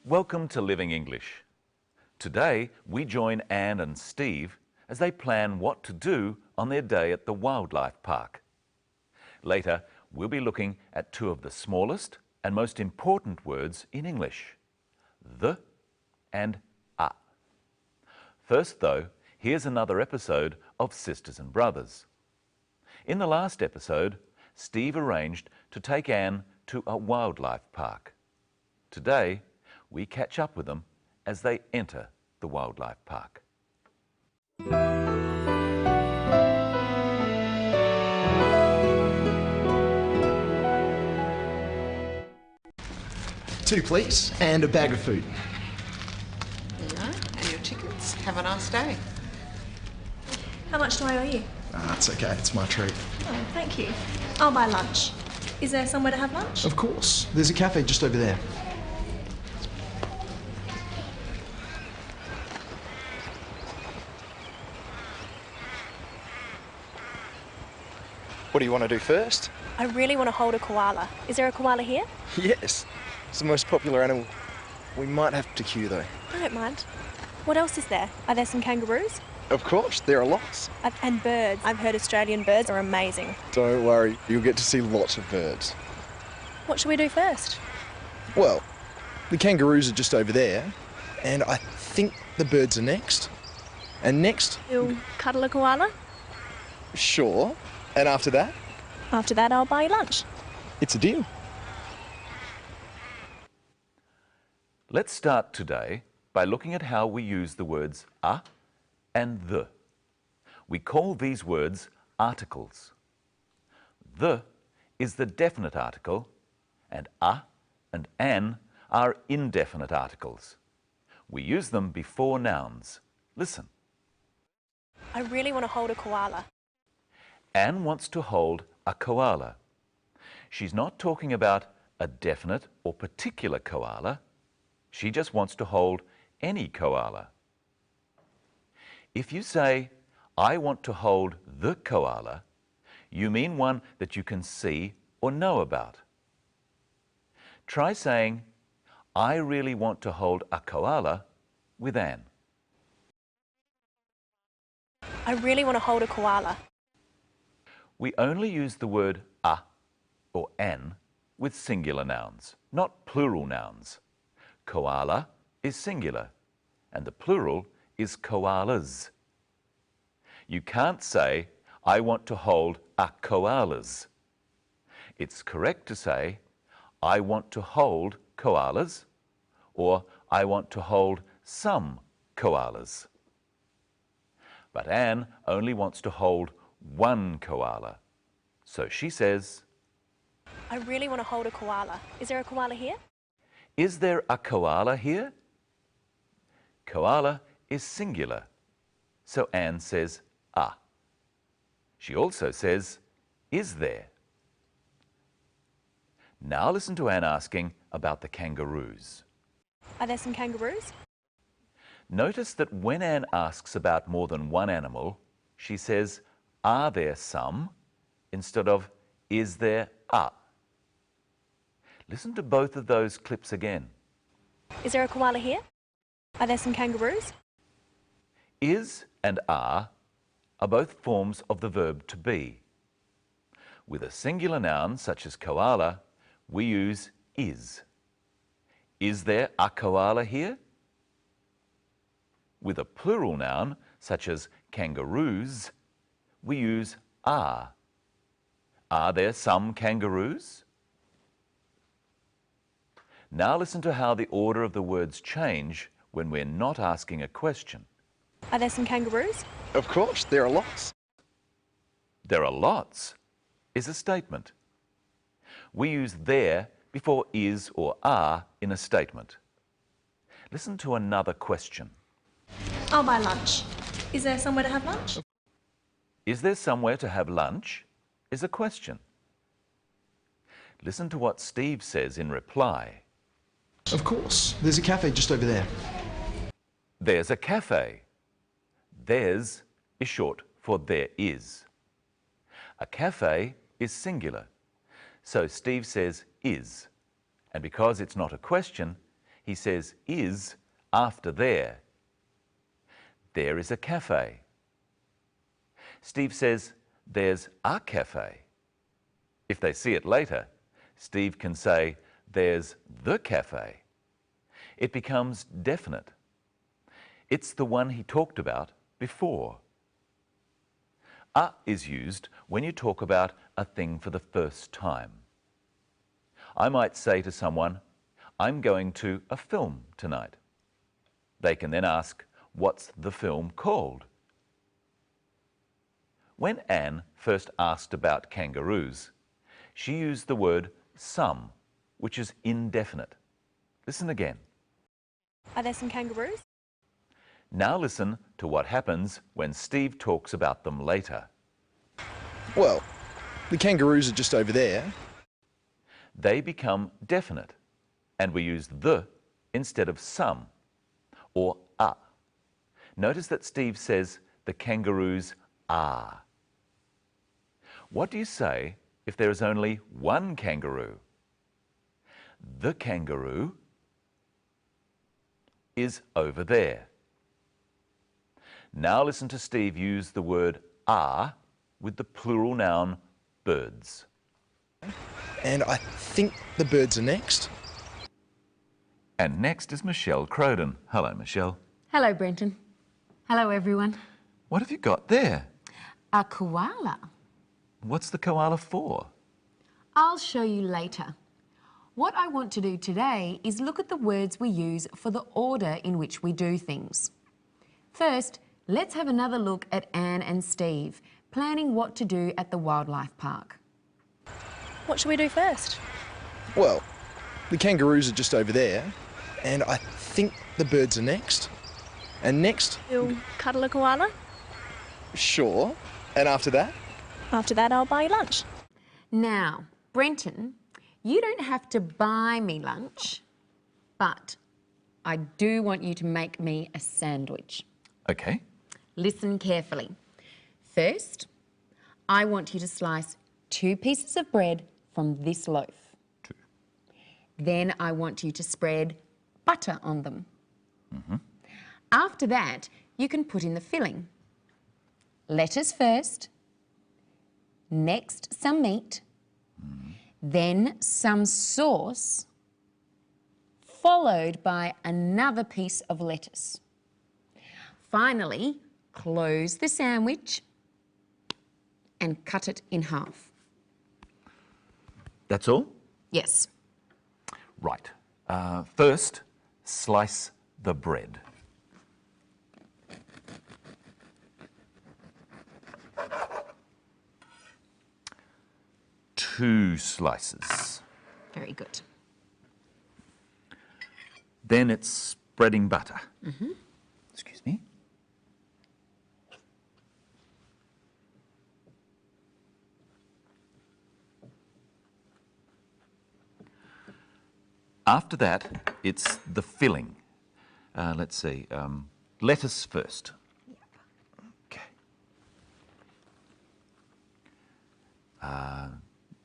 Welcome to Living English. Today we join Anne and Steve as they plan what to do on their day at the wildlife park. Later we'll be looking at two of the smallest and most important words in English, the and a. First though, here's another episode of Sisters and Brothers. In the last episode, Steve arranged to take Anne to a wildlife park. Today, we catch up with them as they enter the wildlife park. Two, please, and a bag of food. There you are, and your tickets. Have a nice day. How much do I owe you? It's okay, it's my treat. Oh, thank you. I'll buy lunch. Is there somewhere to have lunch? Of course. There's a cafe just over there. What do you want to do first? I really want to hold a koala. Is there a koala here? Yes. It's the most popular animal. We might have to queue though. I don't mind. What else is there? Are there some kangaroos? Of course, there are lots. And birds. I've heard Australian birds are amazing. Don't worry, you'll get to see lots of birds. What should we do first? Well, the kangaroos are just over there, and I think the birds are next. And next... You'll cuddle a koala? Sure. And after that? After that, I'll buy you lunch. It's a deal. Let's start today by looking at how we use the words a and the. We call these words articles. The is the definite article, and a and an are indefinite articles. We use them before nouns. Listen. I really want to hold a koala. Anne wants to hold a koala. She's not talking about a definite or particular koala. She just wants to hold any koala. If you say, I want to hold the koala, you mean one that you can see or know about. Try saying, I really want to hold a koala with Anne. I really want to hold a koala. We only use the word a or an with singular nouns, not plural nouns. Koala is singular, and the plural is koalas. You can't say, I want to hold a koalas. It's correct to say, I want to hold koalas, or I want to hold some koalas. But Anne only wants to hold one koala. So she says, I really want to hold a koala. Is there a koala here? Is there a koala here? Koala is singular. So Anne says, a. She also says, is there? Now listen to Anne asking about the kangaroos. Are there some kangaroos? Notice that when Anne asks about more than one animal, she says, are there some, instead of, is there a? Listen to both of those clips again. Is there a koala here? Are there some kangaroos? Is and are both forms of the verb to be. With a singular noun, such as koala, we use is. Is there a koala here? With a plural noun, such as kangaroos, we use are. Are there some kangaroos? Now listen to how the order of the words change when we're not asking a question. Are there some kangaroos? Of course, there are lots. There are lots is a statement. We use there before is or are in a statement. Listen to another question. I'll buy lunch. Is there somewhere to have lunch? Is there somewhere to have lunch? Is a question. Listen to what Steve says in reply. Of course. There's a cafe just over there. There's a cafe. There's is short for there is. A cafe is singular. So Steve says is. And because it's not a question, he says is after there. There is a cafe. Steve says there's a cafe. If they see it later, Steve can say there's the cafe. It becomes definite. It's the one he talked about before. A is used when you talk about a thing for the first time. I might say to someone, I'm going to a film tonight. They can then ask, what's the film called? When Anne first asked about kangaroos, she used the word some, which is indefinite. Listen again. Are there some kangaroos? Now listen to what happens when Steve talks about them later. Well, the kangaroos are just over there. They become definite, and we use the instead of some or a. Notice that Steve says the kangaroos are. What do you say if there is only one kangaroo? The kangaroo is over there. Now listen to Steve use the word are with the plural noun birds. And I think the birds are next. And next is Michelle Croden. Hello, Michelle. Hello, Brenton. Hello, everyone. What have you got there? A koala. What's the koala for? I'll show you later. What I want to do today is look at the words we use for the order in which we do things. First, let's have another look at Anne and Steve planning what to do at the wildlife park. What should we do first? Well, the kangaroos are just over there, and I think the birds are next. And next, You'll cuddle a koala? sure. And after that? After that, I'll buy you lunch. Now, Brenton, you don't have to buy me lunch, but I do want you to make me a sandwich. Okay. Listen carefully. First, I want you to slice 2 pieces of bread from this loaf. 2. Then I want you to spread butter on them. After that, you can put in the filling. Lettuce first, next some meat, then some sauce, followed by another piece of lettuce. Finally, close the sandwich and cut it in half. That's all? Yes. Right. First, slice the bread. Two slices. Very good. Then it's spreading butter. Excuse me. After that, it's the filling. Let's see, lettuce first. Okay.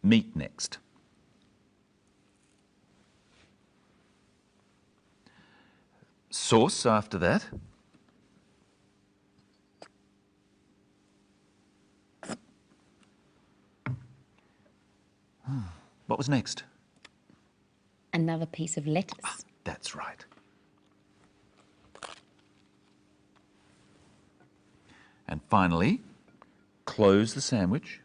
Meat next. Sauce after that. What was next? Another piece of lettuce. That's right. And finally, close the sandwich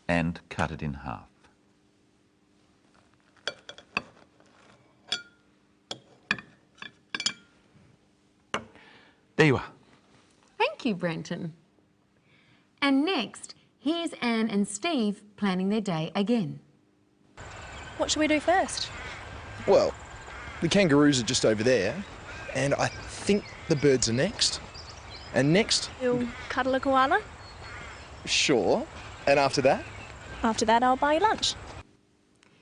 and cut it in half. There you are. Thank you, Brenton. And next, here's Anne and Steve planning their day again. What should we do first? Well, the kangaroos are just over there, and I think the birds are next. And next, You'll cuddle a koala? sure. And after that? After that, I'll buy you lunch.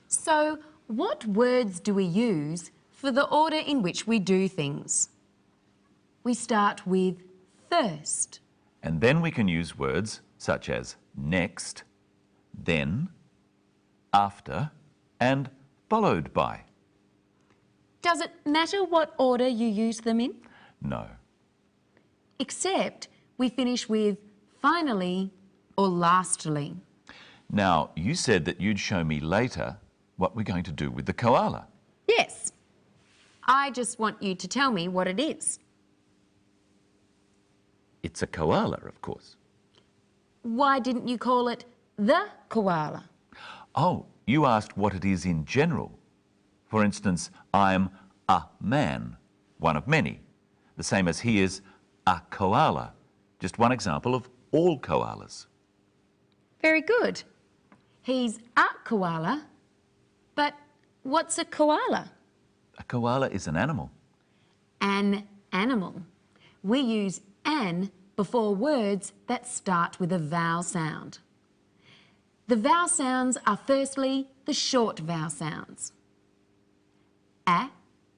So, what words do we use for the order in which we do things? We start with first. And then we can use words such as next, then, after, and followed by. Does it matter what order you use them in? No. Except we finish with finally or lastly. Now, you said that you'd show me later what we're going to do with the koala. Yes. I just want you to tell me what it is. It's a koala, of course. Why didn't you call it the koala? Oh, you asked what it is in general. For instance, I'm a man, one of many, the same as he is a koala, just one example of all koalas. Very good. He's a koala, but what's a koala? A koala is an animal. An animal. We use an before words that start with a vowel sound. The vowel sounds are firstly the short vowel sounds. A,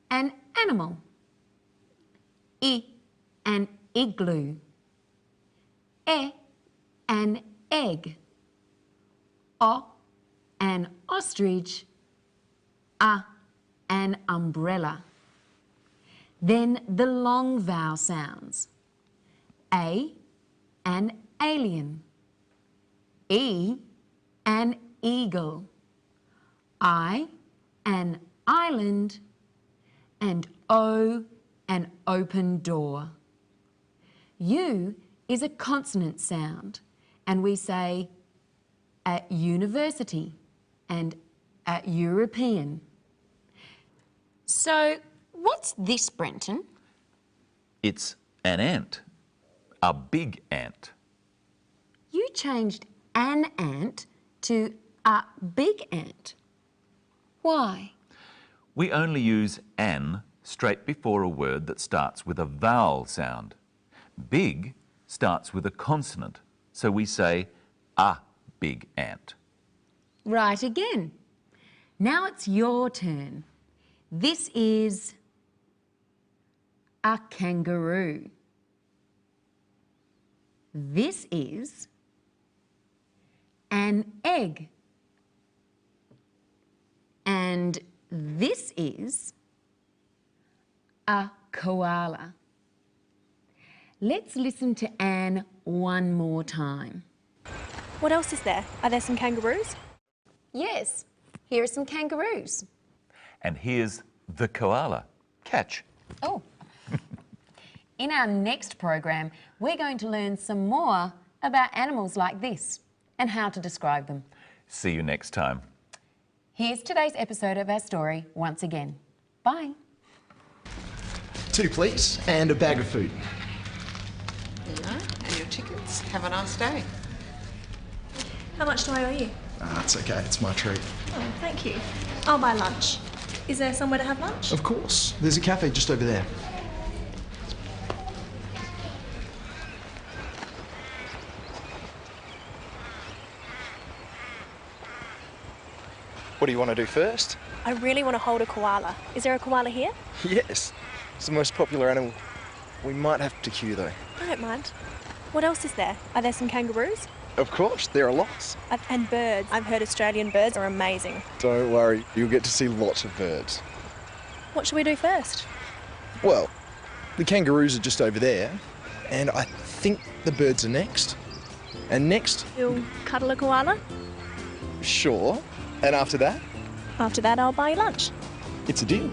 an animal. I, an igloo. E, an egg. O, an ostrich. A, an umbrella. Then the long vowel sounds. A, an alien. E, an eagle. I, an island. And O, an open door. U is a consonant sound, and we say at university and at European. So, what's this, Brenton? It's an ant, a big ant. You changed an ant to a big ant. Why? We only use an straight before a word that starts with a vowel sound. Big starts with a consonant, so we say a big ant. Right again. Now it's your turn. This is a kangaroo. This is an egg. And this is a koala. Let's listen to Anne one more time. What else is there? Are there some kangaroos? Yes, here are some kangaroos. And here's the koala. Catch. Oh. In our next program, we're going to learn some more about animals like this and how to describe them. See you next time. Here's today's episode of our story once again. Bye. 2 please, and a bag of food. There you are. And your tickets. Have a nice day. How much do I owe you? It's okay, it's my treat. Oh, thank you. I'll buy lunch. Is there somewhere to have lunch? Of course, there's a cafe just over there. What do you want to do first? I really want to hold a koala. Is there a koala here? Yes, it's the most popular animal. We might have to queue though. I don't mind. What else is there? Are there some kangaroos? Of course, there are lots. And birds. I've heard Australian birds are amazing. Don't worry, you'll get to see lots of birds. What should we do first? Well, the kangaroos are just over there, and I think the birds are next. And next, You'll cuddle a koala? sure. And after that, After that, I'll buy you lunch. it's a deal.